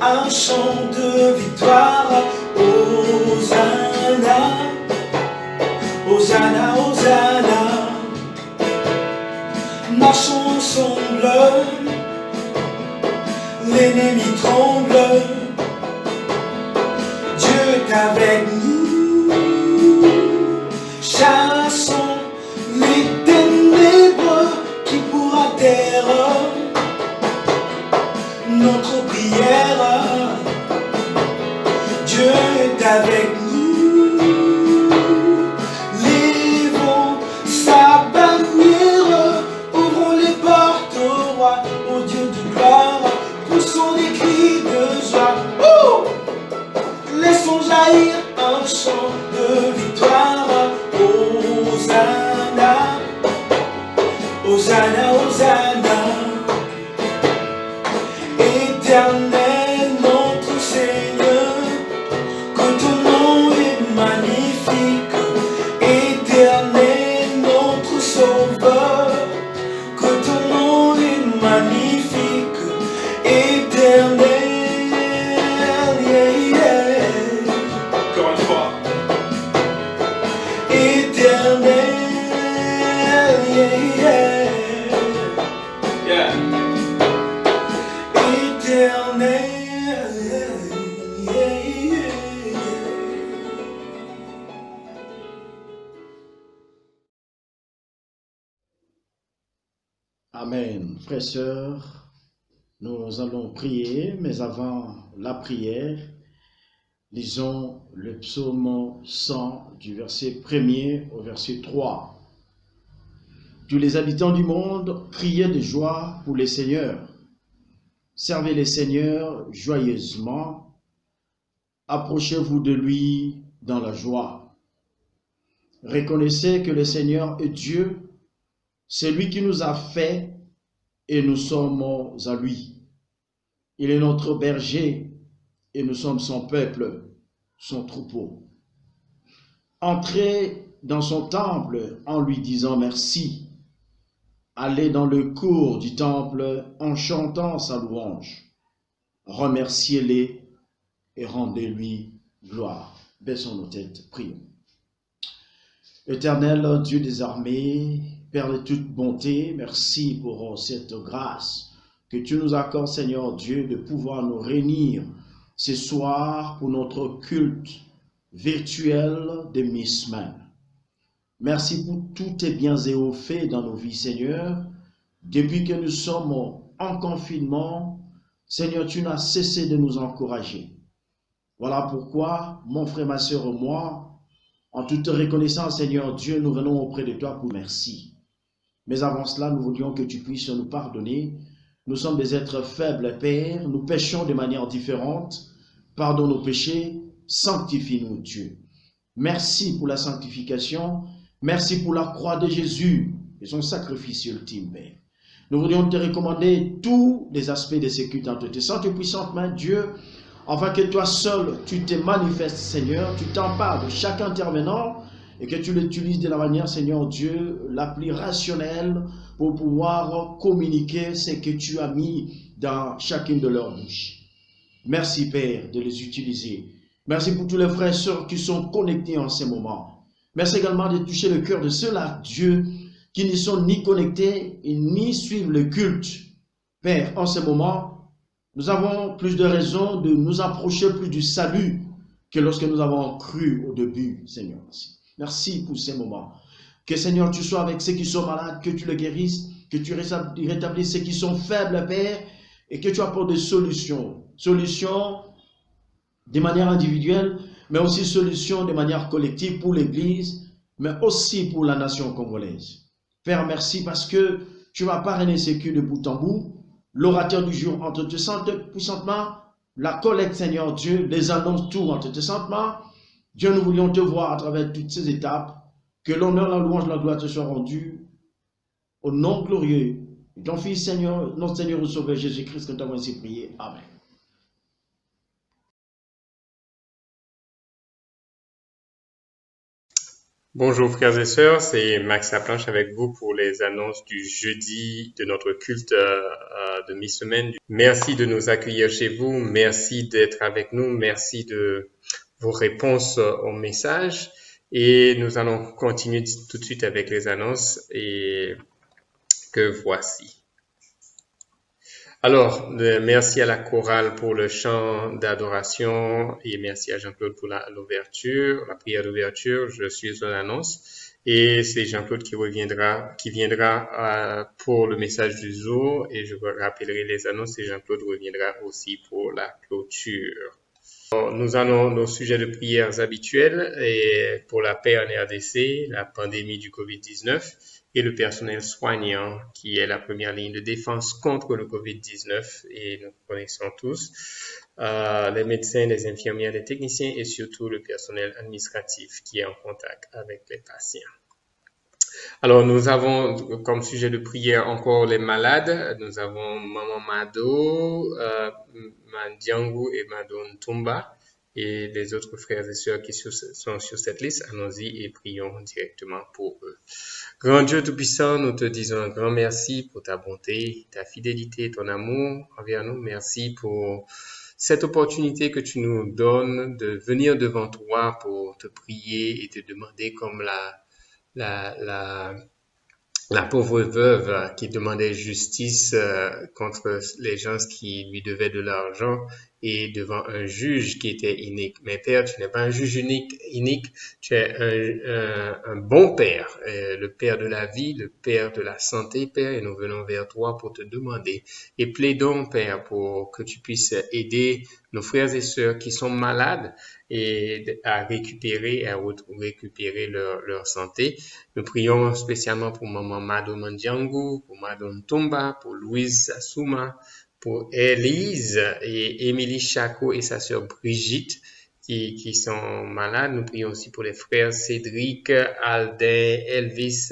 un chant de victoire. Hosanna, Hosanna, Hosanna. Marchons ensemble, l'ennemi tremble. Dieu est avec nous, chassons les ténèbres qui pourra taire notre prière. Dieu est avec nous, levons sa bannière, ouvrons les portes au roi, au Dieu de gloire, poussons des cris de joie. Laissons jaillir un chant de victoire. Hosanna, Hosanna, Hosanna. Éternel notre Seigneur, que ton nom est magnifique. Éternel notre Sauveur, que ton nom est magnifique. Éternel, yeah, yeah. Encore une fois. Éternel, yeah, yeah. Yeah. Éternel, yeah, yeah. Amen. Frères et sœurs, nous allons prier, mais avant la prière, lisons le psaume 100 du verset 1er au verset 3. Tous les habitants du monde, criez de joie pour les seigneurs. Servez les seigneurs joyeusement. Approchez-vous de lui dans la joie. Reconnaissez que le Seigneur est Dieu. C'est lui qui nous a fait et nous sommes à lui. Il est notre berger et nous sommes son peuple, son troupeau. Entrez dans son temple en lui disant merci. Allez dans le cours du temple en chantant sa louange. Remerciez-les et rendez-lui gloire. Baissons nos têtes, prions. Éternel Dieu des armées, Père de toute bonté, merci pour cette grâce que tu nous accordes, Seigneur Dieu, de pouvoir nous réunir ce soir pour notre culte virtuel de mi-semaine. Merci pour tous tes biens et hauts faits dans nos vies, Seigneur. Depuis que nous sommes en confinement, Seigneur, tu n'as cessé de nous encourager. Voilà pourquoi, mon frère, ma soeur et moi, en toute reconnaissance, Seigneur Dieu, nous venons auprès de toi pour merci. Mais avant cela, nous voulions que tu puisses nous pardonner. Nous sommes des êtres faibles, Père. Nous péchons de manière différente. Pardonne nos péchés. Sanctifie-nous, Dieu. Merci pour la sanctification. Merci pour la croix de Jésus et son sacrifice ultime, Père. Nous voulions te recommander tous les aspects de ce culte entre tes saintes et puissantes mains, Dieu, afin que toi seul, tu te manifestes, Seigneur, tu t'empares de chaque intervenant et que tu l'utilises de la manière, Seigneur Dieu, la plus rationnelle pour pouvoir communiquer ce que tu as mis dans chacune de leurs bouches. Merci, Père, de les utiliser. Merci pour tous les frères et sœurs qui sont connectés en ce moment. Merci également de toucher le cœur de ceux-là, Dieu, qui ne sont ni connectés et ni suivent le culte. Père, en ce moment, nous avons plus de raisons de nous approcher plus du salut que lorsque nous avons cru au début, Seigneur. Merci pour ces moments. Que, Seigneur, tu sois avec ceux qui sont malades, que tu les guérisses, que tu rétablisses ceux qui sont faibles, Père, et que tu apportes des solutions. Solutions de manière individuelle, mais aussi solutions de manière collective pour l'Église, mais aussi pour la nation congolaise. Père, merci parce que tu m'as parrainé ces culs de bout en bout. L'orateur du jour entre tes saintes puissantes mains, la collecte, Seigneur Dieu, les annonces tout entre tes saintes mains. Dieu, nous voulions te voir à travers toutes ces étapes, que l'honneur, la louange, la gloire te soient rendus au nom glorieux de ton Fils, Seigneur, notre Seigneur et Sauveur Jésus-Christ, que nous t'avons ainsi prié. Amen. Bonjour frères et sœurs, c'est Max Laplanche avec vous pour les annonces du jeudi de notre culte de mi-semaine. Merci de nous accueillir chez vous, merci d'être avec nous, merci de vos réponses aux messages et nous allons continuer tout de suite avec les annonces et que voici. Alors, merci à la chorale pour le chant d'adoration et merci à Jean-Claude pour l'ouverture, la prière d'ouverture. Je suis sur l'annonce et c'est Jean-Claude qui viendra pour le message du jour et je vous rappellerai les annonces et Jean-Claude reviendra aussi pour la clôture. Nous allons nos sujets de prières habituels et pour la paix en RDC, la pandémie du COVID-19 et le personnel soignant qui est la première ligne de défense contre le COVID-19 et nous connaissons tous les médecins, les infirmières, les techniciens et surtout le personnel administratif qui est en contact avec les patients. Alors, nous avons comme sujet de prière encore les malades. Nous avons Maman Mado, Mandiangu et Madon Tumba et les autres frères et sœurs qui sont sur cette liste. Allons-y et prions directement pour eux. Grand Dieu Tout-Puissant, nous te disons un grand merci pour ta bonté, ta fidélité, ton amour envers nous. Merci pour cette opportunité que tu nous donnes de venir devant toi pour te prier et te demander comme la pauvre veuve qui demandait justice contre les gens qui lui devaient de l'argent et devant un juge qui était inique. Mais Père, tu n'es pas un juge inique, tu es un bon Père, le Père de la vie, le Père de la santé, Père, et nous venons vers toi pour te demander et plaidons, Père, pour que tu puisses aider nos frères et sœurs qui sont malades et à récupérer leur santé. Nous prions spécialement pour Maman Mado Mandiangu, pour Madon Tumba, pour Louise Assouma, pour Élise et Émilie Chaco et sa sœur Brigitte qui sont malades. Nous prions aussi pour les frères Cédric, Aldin, Elvis,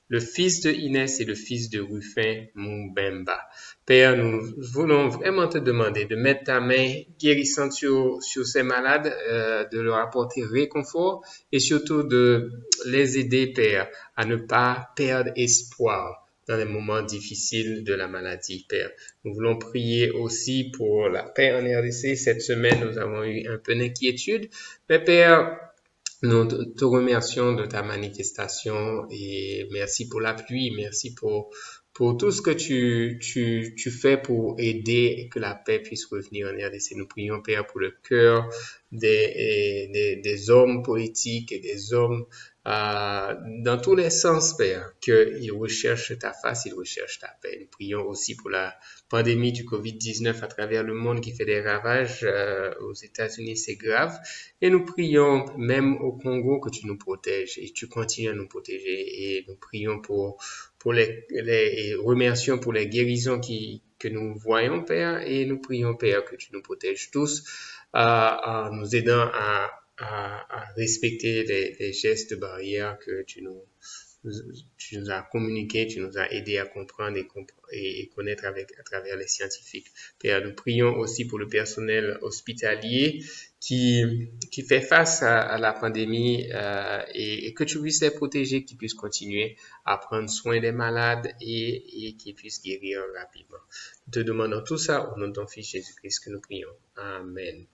le fils de Inès et le fils de Rufin Mbemba. Père, nous voulons vraiment te demander de mettre ta main guérissante sur ces malades, de leur apporter réconfort et surtout de les aider, Père, à ne pas perdre espoir dans les moments difficiles de la maladie, Père. Nous voulons prier aussi pour la paix en RDC. Cette semaine, nous avons eu un peu d'inquiétude, mais Père, nous te remercions de ta manifestation et merci pour la pluie, merci pour tout ce que tu fais pour aider que la paix puisse revenir en RDC. Nous prions, Père, pour le cœur des hommes politiques et des hommes dans tous les sens, Père, qu'ils recherchent ta face, ils recherchent ta paix. Nous prions aussi pour la pandémie du COVID-19 à travers le monde qui fait des ravages aux États-Unis, c'est grave. Et nous prions même au Congo que tu nous protèges et tu continues à nous protéger. Et nous prions pour les remercions pour les guérisons que nous voyons, Père, et nous prions, Père, que tu nous protèges tous en nous aidant à respecter les gestes barrières que tu nous as communiqués, tu nous as aidés à comprendre et connaître à travers les scientifiques. Père, nous prions aussi pour le personnel hospitalier qui fait face à la pandémie et que tu puisses les protéger, qu'ils puissent continuer à prendre soin des malades et qu'ils puissent guérir rapidement. Nous te demandons tout ça au nom de ton Fils Jésus-Christ que nous prions. Amen.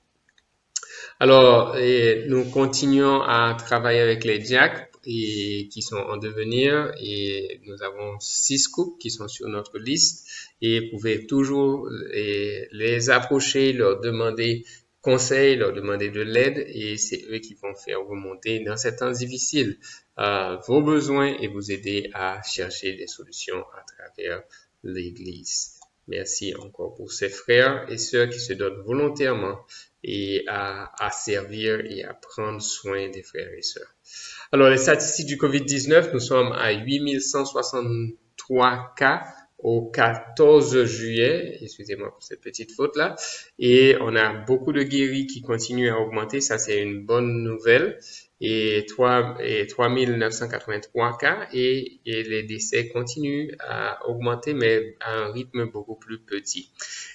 Alors, nous continuons à travailler avec les diacres qui sont en devenir et nous avons 6 couples qui sont sur notre liste et vous pouvez toujours les approcher, leur demander conseil, leur demander de l'aide et c'est eux qui vont faire remonter dans ces temps difficiles vos besoins et vous aider à chercher des solutions à travers l'Église. Merci encore pour ces frères et sœurs qui se donnent volontairement et à servir et à prendre soin des frères et sœurs. Alors, les statistiques du COVID-19, nous sommes à 8163 cas au 14 juillet, excusez-moi pour cette petite faute-là, et on a beaucoup de guéris qui continuent à augmenter, ça c'est une bonne nouvelle, et 3983 cas et les décès continuent à augmenter, mais à un rythme beaucoup plus petit.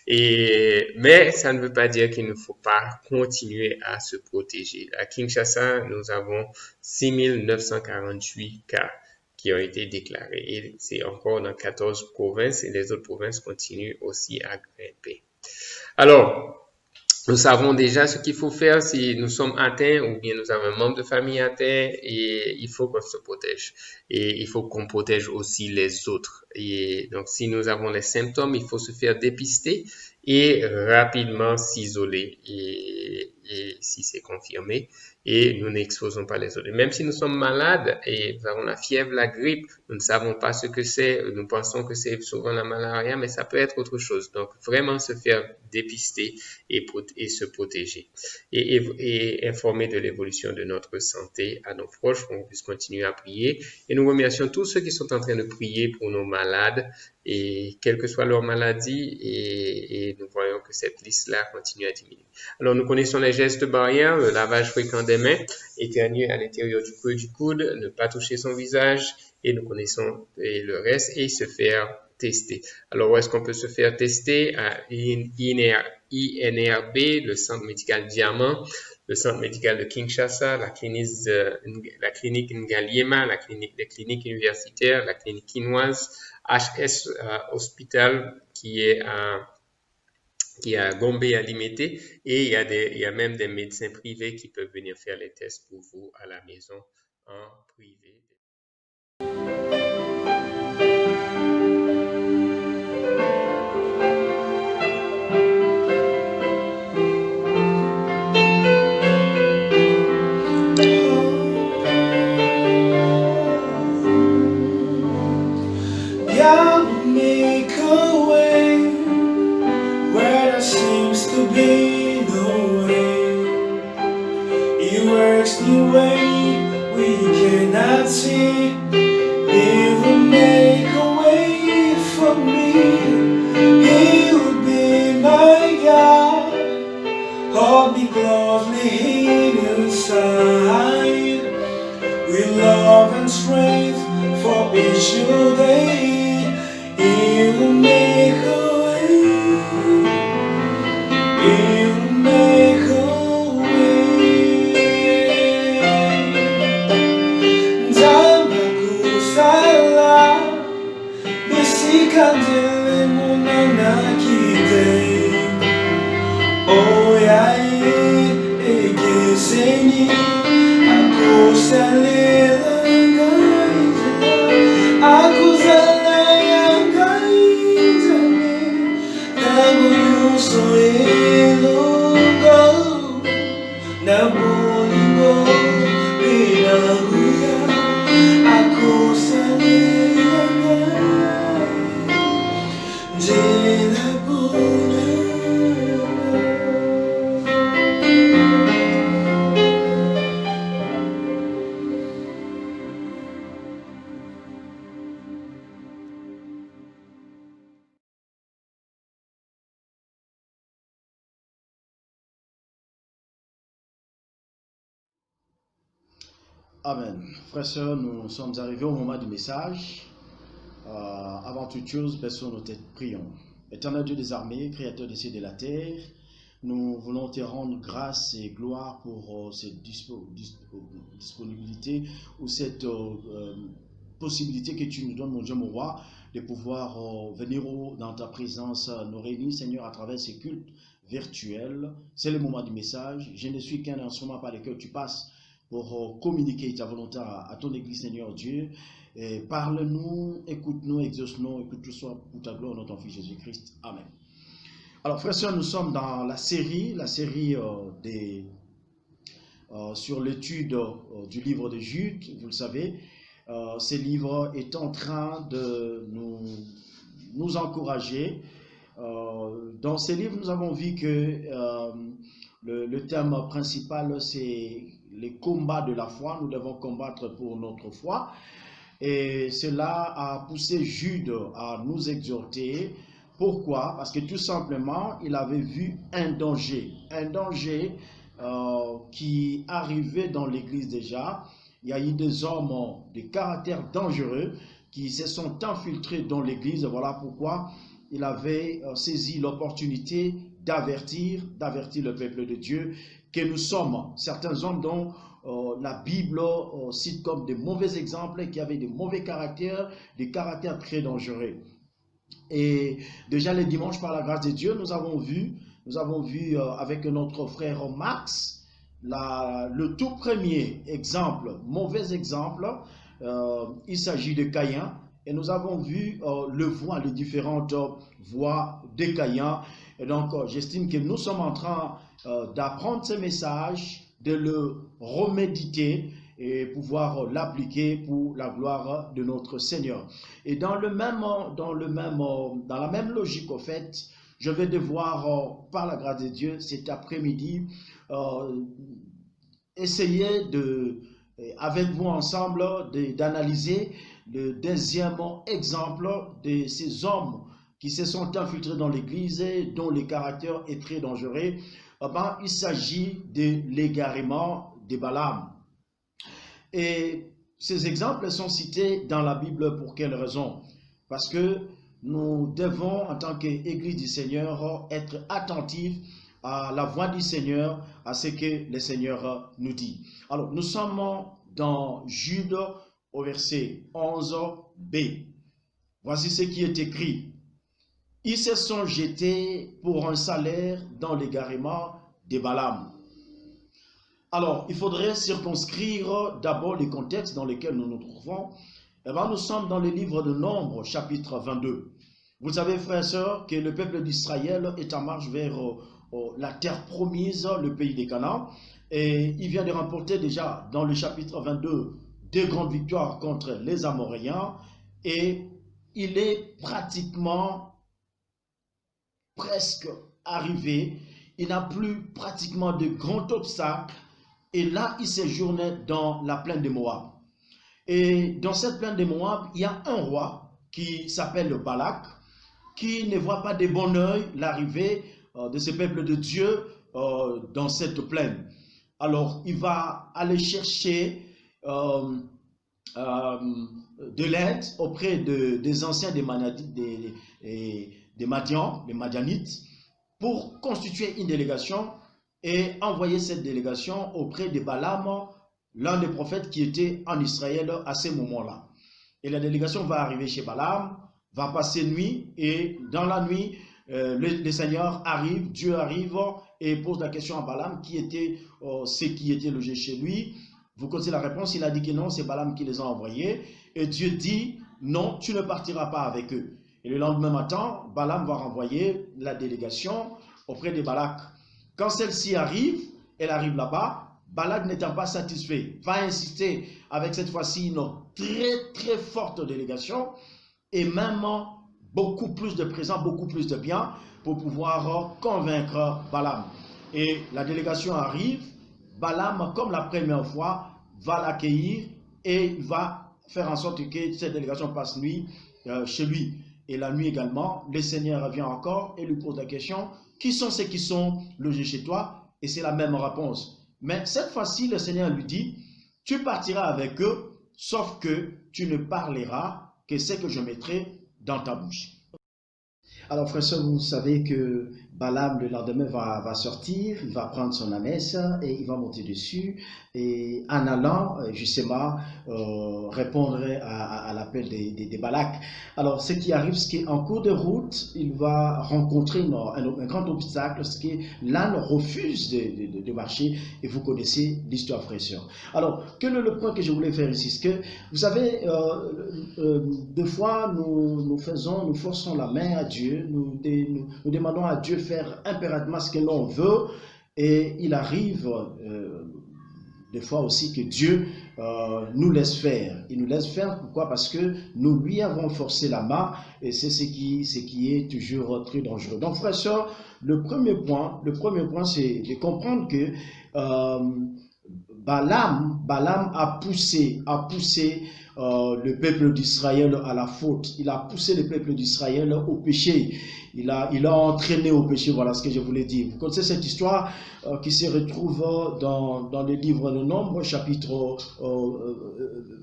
Mais ça ne veut pas dire qu'il ne faut pas continuer à se protéger. À Kinshasa, nous avons 6948 cas qui ont été déclarés. Et c'est encore dans 14 provinces et les autres provinces continuent aussi à grimper. Alors, nous savons déjà ce qu'il faut faire si nous sommes atteints ou bien nous avons un membre de famille atteint et il faut qu'on se protège. Et il faut qu'on protège aussi les autres. Et donc, si nous avons les symptômes, il faut se faire dépister et rapidement s'isoler et si c'est confirmé et nous n'exposons pas les autres. Même si nous sommes malades et nous avons la fièvre, la grippe, nous ne savons pas ce que c'est, nous pensons que c'est souvent la malaria, mais ça peut être autre chose. Donc, vraiment se faire dépister et se protéger et informer de l'évolution de notre santé à nos proches pour qu'on puisse continuer à prier. Et nous remercions tous ceux qui sont en train de prier pour nos malades et quelle que soit leur maladie et nous voyons que cette liste-là continue à diminuer. Alors, nous connaissons les gestes barrières, le lavage fréquent des mains, éternuer à l'intérieur du creux du coude, ne pas toucher son visage et nous connaissons le reste et se faire tester. Alors, où est-ce qu'on peut se faire tester? À INRB, le centre médical Diamant, le centre médical de Kinshasa, la clinique Ngaliema, les cliniques universitaires, la clinique quinoise, HS Hospital qui est à Gombe à Limité et il y a même des médecins privés qui peuvent venir faire les tests pour vous à la maison en privé. God make a way where there seems to be no way. He works the way we cannot see. He will make a way for me. He will be my God. Hold me closely in His side. With love and strength for each new day. He will make a way. He will make a way. Nzamba kusala besikandele munana kite. Oh yeah, egeseni akusalela akuzala yangaizane tangu yuso elugo na bolingo binaguya akusalela jela bona. Amen. Frères et sœurs, nous sommes arrivés au moment du message. Avant toute chose, baissons nos têtes, prions. Éternel Dieu des armées, Créateur des cieux et de la terre, nous voulons te rendre grâce et gloire pour cette disponibilité ou cette possibilité que tu nous donnes, mon Dieu, mon roi, de pouvoir venir dans ta présence, nous réunir, Seigneur, à travers ces cultes virtuels. C'est le moment du message. Je ne suis qu'un instrument par lequel tu passes pour communiquer ta volonté à ton Église, Seigneur Dieu. Parle-nous, écoute-nous, exauce-nous, et que tout soit pour ta gloire dans ton Fils Jésus-Christ. Amen. Alors, frères et sœurs, nous sommes dans la série sur l'étude du livre de Jude. Vous le savez, ce livre est en train de nous encourager. Dans ce livre, nous avons vu que le thème principal, c'est les combats de la foi. Nous devons combattre pour notre foi. Et cela a poussé Jude à nous exhorter. Pourquoi? Parce que tout simplement, il avait vu un danger qui arrivaient dans l'église déjà. Il y a eu des hommes de caractère dangereux qui se sont infiltrés dans l'église. Voilà pourquoi il avait saisi l'opportunité d'avertir le peuple de Dieu que nous sommes certains hommes dont la Bible cite comme de mauvais exemples, qui avaient de mauvais caractères, des caractères très dangereux. Et déjà le dimanche, par la grâce de Dieu, nous avons vu avec notre frère Max, le tout premier exemple, mauvais exemple, il s'agit de Caïn. Et nous avons vu les différentes voies de Caïn. Et donc, j'estime que nous sommes en train d'apprendre ce message, de le reméditer et pouvoir l'appliquer pour la gloire de notre Seigneur. Et dans la même logique, au fait, je vais devoir, par la grâce de Dieu, cet après-midi, essayer avec vous ensemble d'analyser le deuxième exemple de ces hommes qui se sont infiltrés dans l'église, dont le caractère est très dangereux. Il s'agit de l'égarement de Balaam. Et ces exemples sont cités dans la Bible pour quelle raison? Parce que nous devons, en tant qu'Église du Seigneur, être attentifs à la voix du Seigneur, à ce que le Seigneur nous dit. Alors, nous sommes dans Jude au verset 11b. Voici ce qui est écrit. Ils se sont jetés pour un salaire dans l'égarement de Balaam. Alors, il faudrait circonscrire d'abord le contexte dans lequel nous nous trouvons. Nous sommes dans le livre de Nombres, chapitre 22. Vous savez, frères et sœurs, que le peuple d'Israël est en marche vers la terre promise, le pays des Canaan. Et il vient de remporter déjà dans le chapitre 22 deux grandes victoires contre les Amoréens. Et il est presque arrivé. Il n'a plus pratiquement de grands obstacles. Et là, il séjourne dans la plaine de Moab. Et dans cette plaine de Moab, il y a un roi qui s'appelle Balak, qui ne voit pas de bon oeil l'arrivée de ce peuple de Dieu dans cette plaine. Alors, il va aller chercher de l'aide auprès des anciens des Madian, les Madianites, pour constituer une délégation et envoyer cette délégation auprès de Balaam, l'un des prophètes qui était en Israël à ce moment-là. Et la délégation va arriver chez Balaam, va passer nuit, et dans la nuit, le Seigneur arrive, Dieu arrive et pose la question à Balaam qui était ceux qui étaient logés chez lui. Vous connaissez la réponse, il a dit que non, c'est Balaam qui les a envoyés. Et Dieu dit, non, tu ne partiras pas avec eux. Et le lendemain matin, Balaam va renvoyer la délégation auprès de Balak. Quand celle-ci arrive, elle arrive là-bas, Balak n'étant pas satisfait, va insister avec cette fois-ci une très très forte délégation et même beaucoup plus de présents, beaucoup plus de biens pour pouvoir convaincre Balaam. Et la délégation arrive, Balaam, comme la première fois, va l'accueillir et va faire en sorte que cette délégation passe nuit chez lui. Et la nuit également, le Seigneur vient encore et lui pose la question, qui sont ceux qui sont logés chez toi? Et c'est la même réponse. Mais cette fois-ci, le Seigneur lui dit, tu partiras avec eux, sauf que tu ne parleras que ce que je mettrai dans ta bouche. Alors, frère, vous savez que Balaam, le lendemain, va sortir, il va prendre son ânesse et il va monter dessus. Et en allant, justement, répondre à l'appel de Balak. Alors, ce qui arrive, c'est qu'en cours de route, il va rencontrer un grand obstacle, ce que l'âne refuse de marcher. Et vous connaissez l'histoire, frère et sœur. Alors, quel est le point que je voulais faire ici? C'est que, vous savez, des fois, nous forçons la main à Dieu, nous demandons à Dieu faire impérativement ce que l'on veut, et il arrive des fois aussi que Dieu nous laisse faire. Il nous laisse faire, pourquoi? Parce que nous lui avons forcé la main, et c'est ce qui est toujours très dangereux. Donc, frères et sœurs, le premier point, c'est de comprendre que Balaam a poussé le peuple d'Israël à la faute. Il a poussé le peuple d'Israël au péché. Il a entraîné au péché, voilà ce que je voulais dire. Vous connaissez cette histoire qui se retrouve dans le livre de Nombres, chapitre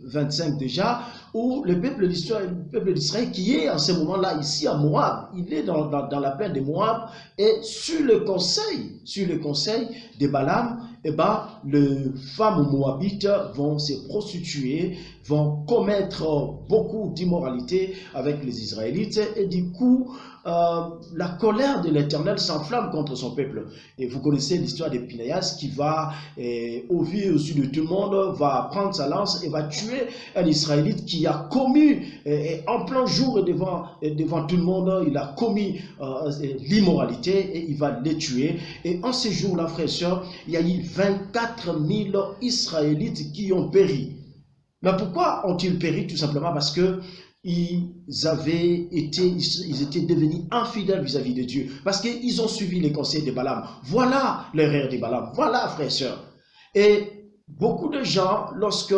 25 déjà, où le peuple d'Israël qui est en ce moment-là ici à Moab, il est dans la plaine de Moab, et sur le conseil de Balaam, eh ben, les femmes moabites vont se prostituer, vont commettre beaucoup d'immoralité avec les Israélites, et du coup, la colère de l'Éternel s'enflamme contre son peuple. Et vous connaissez l'histoire de Pinéas qui va, au vu et au su de tout le monde, va prendre sa lance et va tuer un Israélite qui a commis, en plein jour et devant tout le monde, il a commis l'immoralité et il va les tuer. Et en ces jours-là, frères et sœurs, il y a eu 24 000 Israélites qui ont péri. Mais pourquoi ont-ils péri? Tout simplement parce que ils étaient devenus infidèles vis-à-vis de Dieu. Parce qu'ils ont suivi les conseils de Balaam. Voilà l'erreur de Balaam. Voilà, frères et sœurs. Et beaucoup de gens, lorsque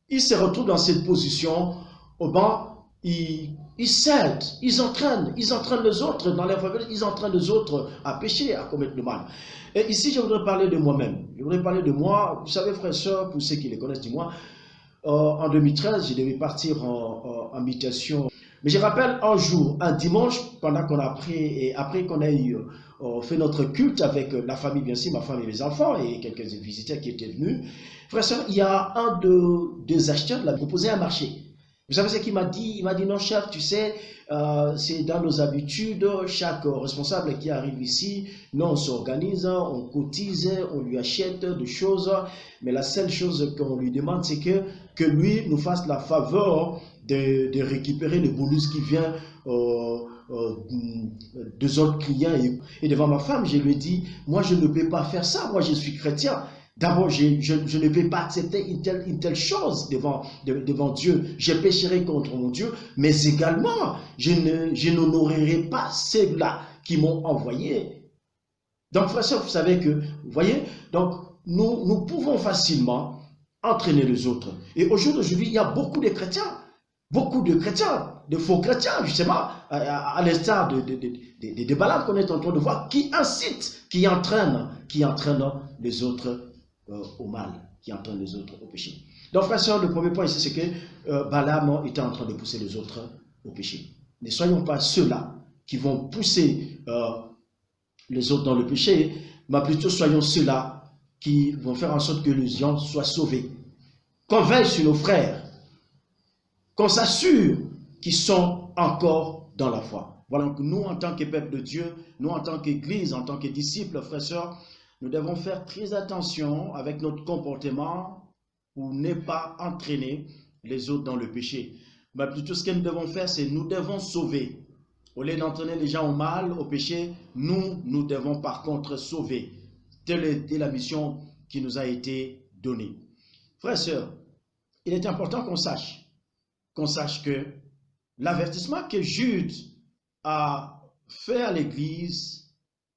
ils se retrouvent dans cette position, ils cèdent, ils entraînent les autres dans leur faveur, ils entraînent les autres à pécher, à commettre le mal. Et ici, je voudrais parler de moi-même. Je voudrais parler de moi. Vous savez, frères et sœurs, pour ceux qui les connaissent, dis-moi, en 2013, je devais partir en mutation. Mais je rappelle un jour, un dimanche, pendant qu'on a pris, et après qu'on a fait notre culte avec la famille, bien sûr, ma femme et mes enfants, et quelques visiteurs qui étaient venus, frère et sœur, il y a un des acheteurs qui a proposé un marché. Vous savez ce qu'il m'a dit? Il m'a dit, non, chef, tu sais, c'est dans nos habitudes, chaque responsable qui arrive ici, nous on s'organise, on cotise, on lui achète des choses, mais la seule chose qu'on lui demande, c'est que lui nous fasse la faveur de récupérer le bonus qui vient des autres clients. Et devant ma femme, je lui ai dit, moi je ne peux pas faire ça, moi je suis chrétien. D'abord, je ne peux pas accepter une telle chose devant Dieu. Je pécherai contre mon Dieu, mais également, je n'honorerai pas ceux-là qui m'ont envoyé. Donc, frères et sœurs, vous savez que, vous voyez, donc, nous pouvons facilement entraîner les autres. Et au jour d'aujourd'hui, il y a beaucoup de chrétiens, de faux chrétiens, justement, à l'instar de Balaam qu'on est en train de voir, qui incitent, qui entraînent les autres au mal, qui entraînent les autres au péché. Donc, frères et sœurs, le premier point ici, c'est que Balaam était en train de pousser les autres au péché. Ne soyons pas ceux-là qui vont pousser les autres dans le péché, mais plutôt soyons ceux-là qui vont faire en sorte que les gens soient sauvés. Qu'on veille sur nos frères, qu'on s'assure qu'ils sont encore dans la foi. Voilà, donc nous, en tant que peuple de Dieu, nous, en tant qu'Église, en tant que disciples, frères et sœurs, nous devons faire très attention avec notre comportement pour ne pas entraîner les autres dans le péché. Mais plutôt ce que nous devons faire, c'est nous devons sauver. Au lieu d'entraîner les gens au mal, au péché, nous devons par contre sauver. Telle est la mission qui nous a été donnée. Frères et sœurs, il est important qu'on sache que l'avertissement que Jude a fait à l'Église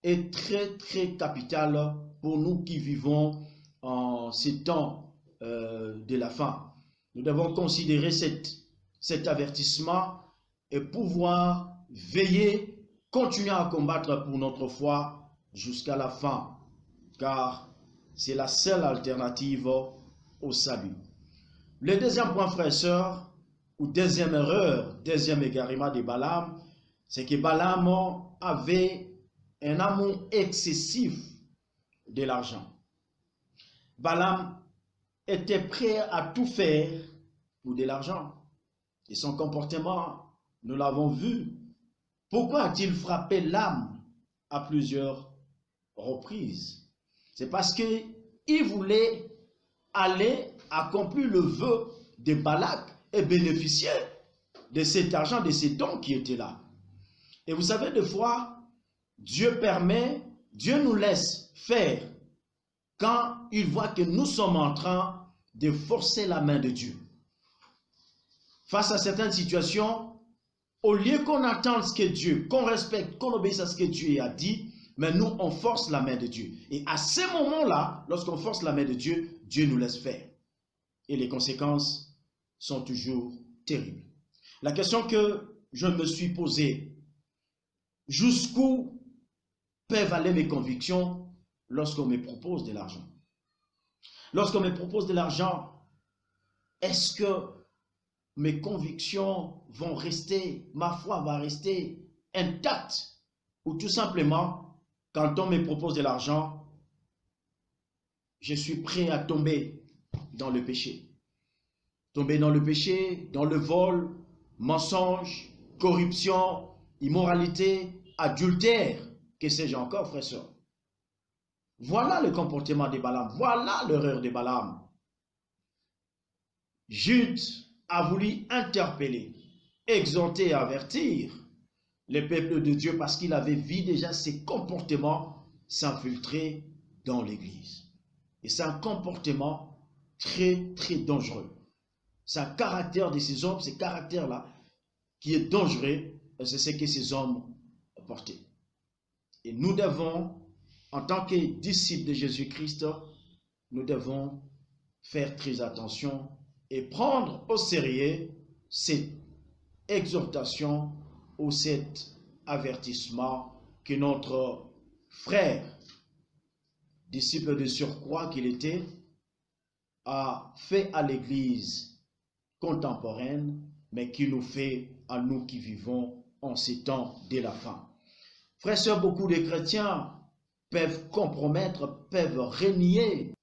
est très très capital pour nous qui vivons en ces temps de la fin. Nous devons considérer cet avertissement et pouvoir veiller, continuer à combattre pour notre foi jusqu'à la fin, car c'est la seule alternative au salut. Le deuxième point, frères et sœurs, ou deuxième erreur, deuxième égarement de Balaam, c'est que Balaam avait un amour excessif de l'argent. Balaam était prêt à tout faire pour de l'argent. Et son comportement, nous l'avons vu. Pourquoi a-t-il frappé l'âme à plusieurs reprises? C'est parce qu'il voulait aller accomplir le vœu de Balak et bénéficier de cet argent, de ces dons qui étaient là. Et vous savez, des fois, Dieu nous laisse faire quand il voit que nous sommes en train de forcer la main de Dieu. Face à certaines situations, au lieu qu'on attende ce que Dieu, qu'on respecte, qu'on obéisse à ce que Dieu a dit, mais nous, on force la main de Dieu. Et à ce moment-là, lorsqu'on force la main de Dieu, Dieu nous laisse faire. et les conséquences sont toujours terribles. La question que je me suis posée, jusqu'où peuvent aller mes convictions lorsqu'on me propose de l'argent? Lorsqu'on me propose de l'argent, est-ce que mes convictions vont rester, ma foi va rester intacte? Ou tout simplement, quand on me propose de l'argent, je suis prêt à tomber dans le péché. Tomber dans le péché, dans le vol, mensonge, corruption, immoralité, adultère, que sais-je encore, frères et sœurs. Voilà le comportement de Balaam, voilà l'erreur de Balaam. Jude a voulu interpeller, exhorter et avertir le peuple de Dieu parce qu'il avait vu déjà ses comportements s'infiltrer dans l'église. Et c'est un comportement très, très dangereux. C'est un caractère de ces hommes, ce caractère-là, qui est dangereux, et c'est ce que ces hommes portaient. Et nous devons, en tant que disciples de Jésus-Christ, nous devons faire très attention et prendre au sérieux cette exhortation ou cet avertissement que notre frère, disciple de surcroît qu'il était, a fait à l'Église contemporaine, mais qui nous fait à nous qui vivons en ces temps de la fin. Frères et sœurs, beaucoup de chrétiens peuvent compromettre, peuvent renier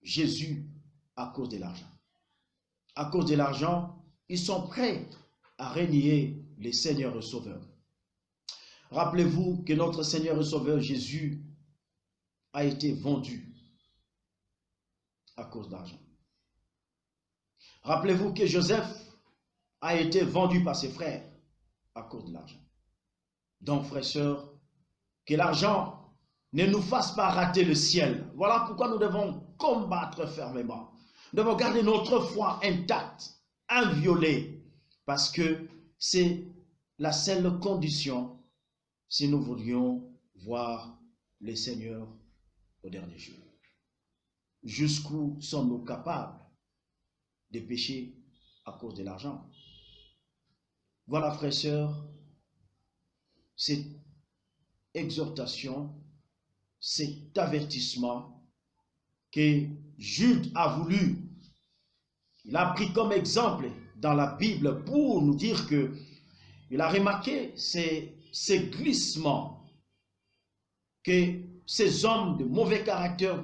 Jésus à cause de l'argent. À cause de l'argent, ils sont prêts à renier le Seigneur et Sauveur. Rappelez-vous que notre Seigneur et Sauveur Jésus a été vendu à cause d'argent. Rappelez-vous que Joseph a été vendu par ses frères à cause de l'argent. Donc, frères et sœurs, que l'argent ne nous fasse pas rater le ciel. Voilà pourquoi nous devons combattre fermement. Nous devons garder notre foi intacte, inviolée, parce que c'est la seule condition si nous voulions voir le Seigneur au dernier jour. Jusqu'où sommes-nous capables de pécher à cause de l'argent? Voilà, frères et sœurs, cette exhortation, cet avertissement que Jude a voulu, il a pris comme exemple dans la Bible pour nous dire que il a remarqué ces glissements que ces hommes de mauvais caractère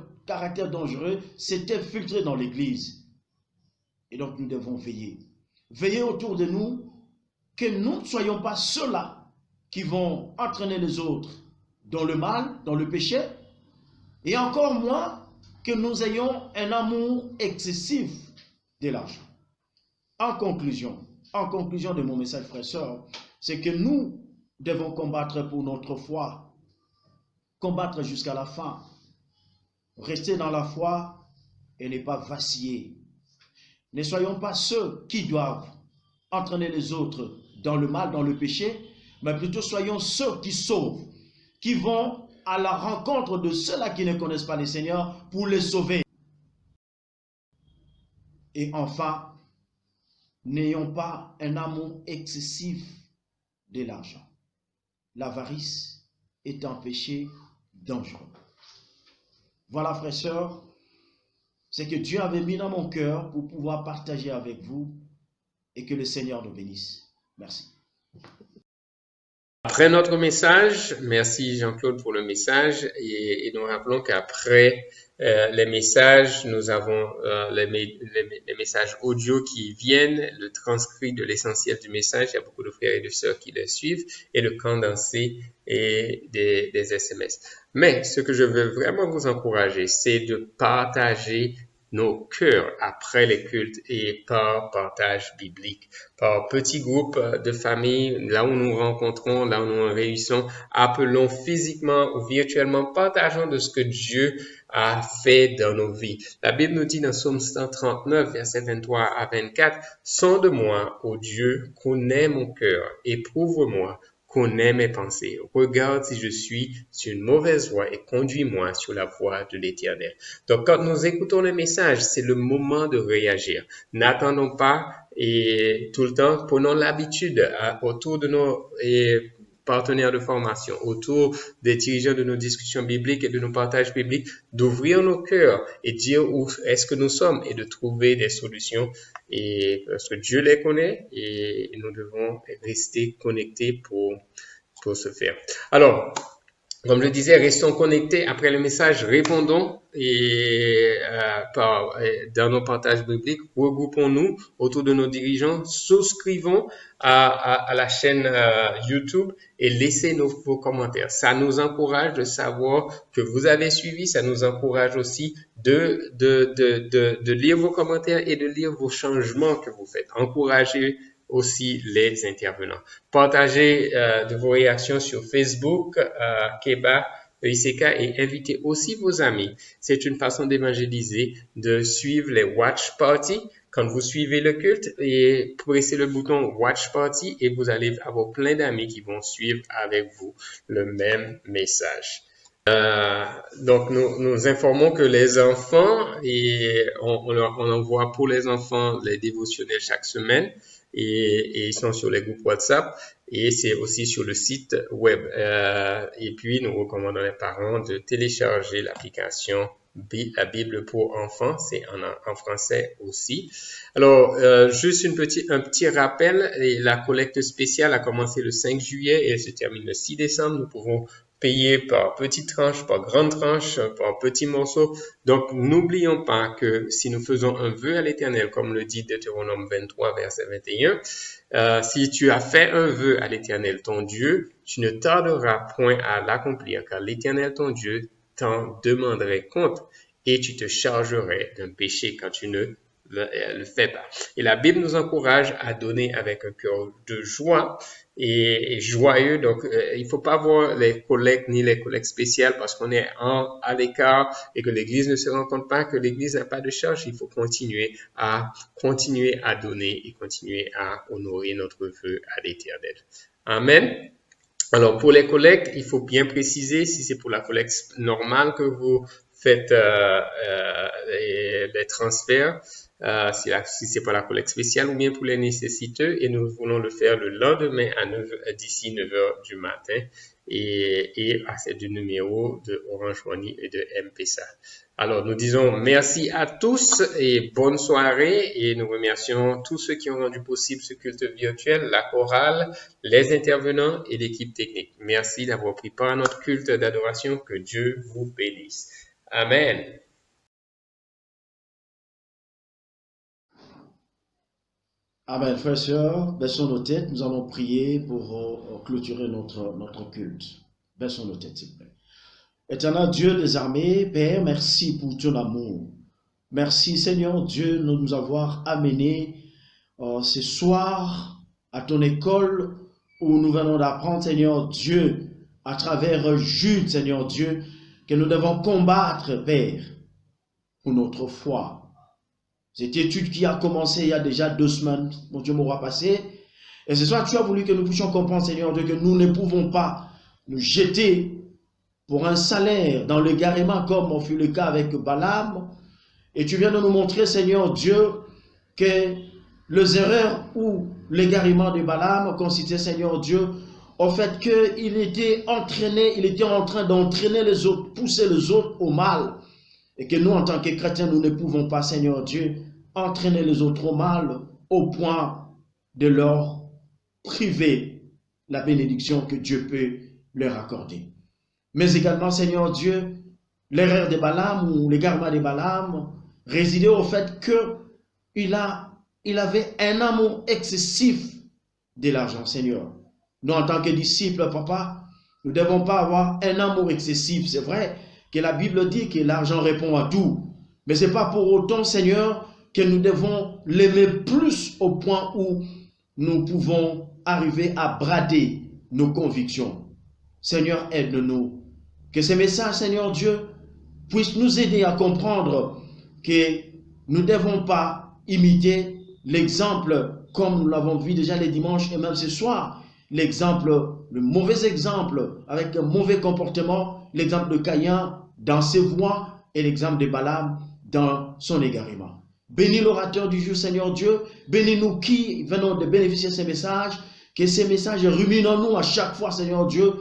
dangereux s'étaient filtrés dans l'Église. Et donc nous devons veiller. Veiller autour de nous, que nous ne soyons pas ceux-là qui vont entraîner les autres dans le mal, dans le péché, et encore moins que nous ayons un amour excessif de l'argent. En conclusion de mon message, frères et sœurs, c'est que nous devons combattre pour notre foi, combattre jusqu'à la fin, rester dans la foi et ne pas vaciller. Ne soyons pas ceux qui doivent entraîner les autres dans le mal, dans le péché, mais plutôt soyons ceux qui sauvent, qui vont à la rencontre de ceux-là qui ne connaissent pas le Seigneur pour les sauver. Et enfin, n'ayons pas un amour excessif de l'argent. L'avarice est un péché dangereux. Voilà, frères et sœurs, c'est que Dieu avait mis dans mon cœur pour pouvoir partager avec vous et que le Seigneur nous bénisse. Merci. Après notre message, merci Jean-Claude pour le message et nous rappelons qu'après les messages, nous avons les messages audio qui viennent, le transcrit de l'essentiel du message, il y a beaucoup de frères et de sœurs qui le suivent, et le condensé et des SMS. Mais ce que je veux vraiment vous encourager, c'est de partager nos cœurs après les cultes et par partage biblique, par petits groupes de famille, là où nous rencontrons, là où nous réunissons, appelons physiquement ou virtuellement, partageons de ce que Dieu a fait dans nos vies. La Bible nous dit dans Psaume 139, versets 23 à 24, « Sonde-moi, ô Dieu, connais mon cœur, éprouve-moi, connais mes pensées. Regarde si je suis sur une mauvaise voie et conduis-moi sur la voie de l'Éternel. Donc, quand nous écoutons le message, c'est le moment de réagir. N'attendons pas et tout le temps, prenons l'habitude autour de nos partenaires de formation, autour des dirigeants de nos discussions bibliques et de nos partages bibliques, d'ouvrir nos cœurs et dire où est-ce que nous sommes et de trouver des solutions. Et parce que Dieu les connaît et nous devons rester connectés pour ce faire. Alors, comme je disais, restons connectés après le message, répondons dans nos partages bibliques, regroupons-nous autour de nos dirigeants, souscrivons à la chaîne YouTube et laissez vos commentaires. Ça nous encourage de savoir que vous avez suivi, ça nous encourage aussi de lire vos commentaires et de lire vos changements que vous faites. Encouragez aussi les intervenants. Partagez de vos réactions sur Facebook, Keba, EICK et invitez aussi vos amis. C'est une façon d'évangéliser, de suivre les watch parties. Quand vous suivez le culte, et pressez le bouton watch party et vous allez avoir plein d'amis qui vont suivre avec vous le même message. Donc, nous informons que les enfants, et on envoie pour les enfants les dévotionnels chaque semaine et ils sont sur les groupes WhatsApp et c'est aussi sur le site web. Et puis, nous recommandons les parents de télécharger l'application la Bible pour enfants, c'est en français aussi. Alors, juste un petit rappel, la collecte spéciale a commencé le 5 juillet et elle se termine le 6 décembre. Nous pouvons payer par petites tranches, par grandes tranches, par petits morceaux. Donc, n'oublions pas que si nous faisons un vœu à l'Éternel, comme le dit Deutéronome 23, verset 21, si tu as fait un vœu à l'Éternel, ton Dieu, tu ne tarderas point à l'accomplir, car l'Éternel, ton Dieu, t'en demanderait compte et tu te chargerais d'un péché quand tu ne le fais pas. Et la Bible nous encourage à donner avec un cœur de joie et joyeux. Donc, il faut pas voir les collectes ni les collectes spéciales parce qu'on est à l'écart et que l'Église ne se rend compte pas que l'Église n'a pas de charge. Il faut continuer à donner et continuer à honorer notre vœu à l'Éternel. Amen. Alors, pour les collectes, il faut bien préciser si c'est pour la collecte normale que vous faites les transferts, si c'est pour la collecte spéciale ou bien pour les nécessiteux, et nous voulons le faire le lendemain d'ici 9 heures du matin et à c'est du numéro de Orange Money et de M-Pesa. Alors, nous disons merci à tous et bonne soirée et nous remercions tous ceux qui ont rendu possible ce culte virtuel, la chorale, les intervenants et l'équipe technique. Merci d'avoir pris part à notre culte d'adoration. Que Dieu vous bénisse. Amen. Amen, frères et sœurs, baissons nos têtes, nous allons prier pour clôturer notre culte. Baissons nos têtes, s'il vous plaît. Éternel Dieu des armées, Père, merci pour ton amour. Merci Seigneur Dieu de nous avoir amenés ce soir à ton école où nous venons d'apprendre, Seigneur Dieu, à travers Jude, Seigneur Dieu, que nous devons combattre, Père, pour notre foi. Cette étude qui a commencé il y a déjà 2 semaines, mon Dieu m'aura passé. Et ce soir, tu as voulu que nous puissions comprendre, Seigneur Dieu, que nous ne pouvons pas nous jeter pour un salaire dans l'égarement comme fut le cas avec Balaam. Et tu viens de nous montrer, Seigneur Dieu, que les erreurs ou l'égarement de Balaam consistait, Seigneur Dieu, au fait qu'il était entraîné, il était en train d'entraîner les autres, pousser les autres au mal. Et que nous, en tant que chrétiens, nous ne pouvons pas, Seigneur Dieu, entraîner les autres au mal au point de leur priver la bénédiction que Dieu peut leur accorder. Mais également, Seigneur Dieu, l'erreur de Balaam ou l'égarement de Balaam résidait au fait qu'il avait un amour excessif de l'argent, Seigneur. Nous, en tant que disciples, papa, nous ne devons pas avoir un amour excessif. C'est vrai que la Bible dit que l'argent répond à tout. Mais ce n'est pas pour autant, Seigneur, que nous devons l'aimer plus au point où nous pouvons arriver à brader nos convictions. Seigneur, aide-nous. Que ces messages, Seigneur Dieu, puissent nous aider à comprendre que nous ne devons pas imiter l'exemple comme nous l'avons vu déjà les dimanches et même ce soir, le mauvais exemple avec un mauvais comportement, l'exemple de Caïn dans ses voies et l'exemple de Balaam dans son égarement. Bénis l'orateur du jour, Seigneur Dieu. Bénis-nous qui venons de bénéficier de ces messages. Que ces messages ruminent en nous à chaque fois, Seigneur Dieu,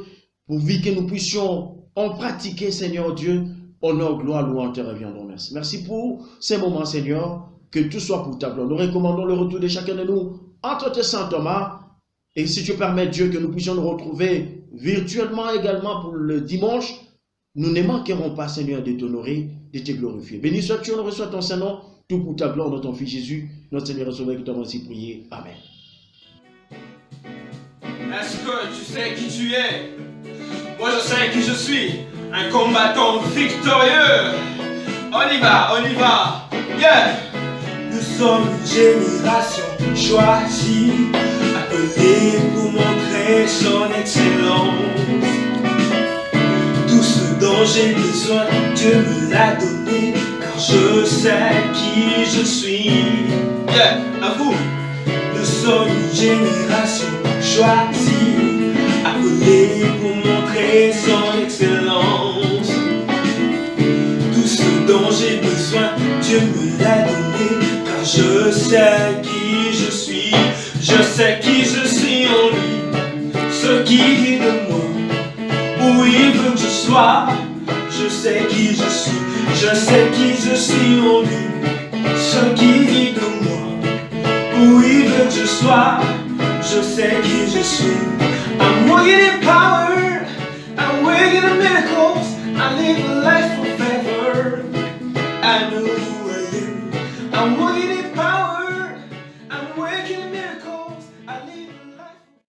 pour que nous puissions en pratiquer, Seigneur Dieu. Honneur, gloire, louange te reviendront. Merci. Merci pour ces moments, Seigneur. Que tout soit pour ta gloire. Nous recommandons le retour de chacun de nous entre tes saints Thomas. Et si tu permets, Dieu, que nous puissions nous retrouver virtuellement également pour le dimanche, nous ne manquerons pas, Seigneur, de t'honorer, de te glorifier. Béni sois-tu, on reçoit ton Saint-Nom, tout pour ta gloire dans ton Fils Jésus, notre Seigneur et Sauveur, qui t'avons ainsi prié. Amen. Est-ce que tu sais qui tu es? Moi je sais qui je suis, un combattant victorieux. On y va, yeah! Nous sommes une génération choisie, appelée pour montrer son excellence. Tout ce dont j'ai besoin, Dieu me l'a donné, car je sais qui je suis. Yeah, à vous! Nous sommes une génération choisie, appelée pour montrer son excellence. Tout ce dont j'ai besoin, Dieu me l'a donné, car je sais qui je suis. Je sais qui je suis en lui, ce qui est de moi, où il veut que je sois. Je sais qui je suis, je sais qui je suis en lui, ce qui est de moi, où il veut que je sois. Je sais qui je suis. I'm working in power, I'm working in miracles.